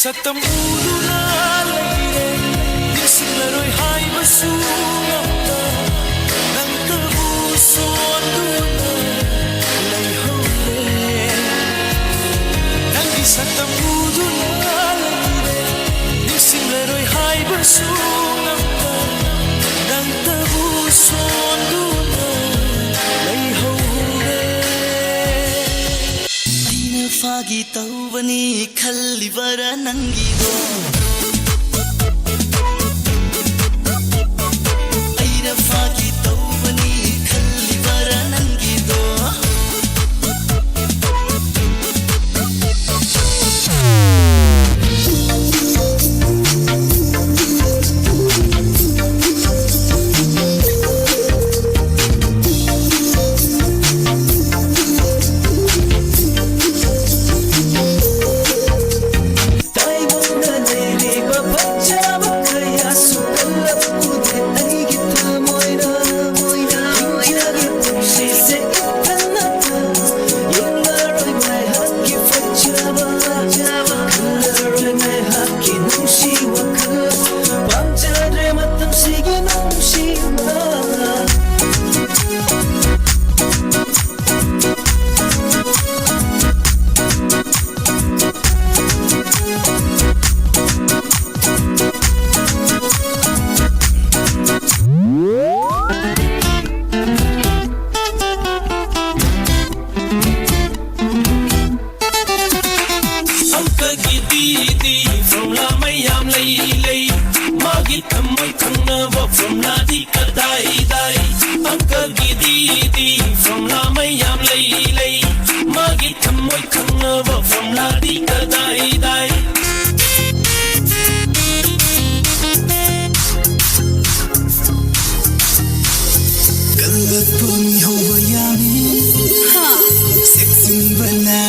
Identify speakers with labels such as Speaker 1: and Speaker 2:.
Speaker 1: Satam uduna leire Nisinlaroi haibasu ngamta Nang kabuson duna leihole Nangi satam uduna leire Nisinlaroi haibasu ngamta Nang kabuson duna leihole Aina fagi tawani khalibara nangido Aina fagi tawani khalibara nangido From Nadi Kadai Dai, Uncle Giddy from Lamayam Lay, Maggie Kamoy Kanava from Nadi Kadai Dai. Kalapuni Hawayami, Sexin Bana,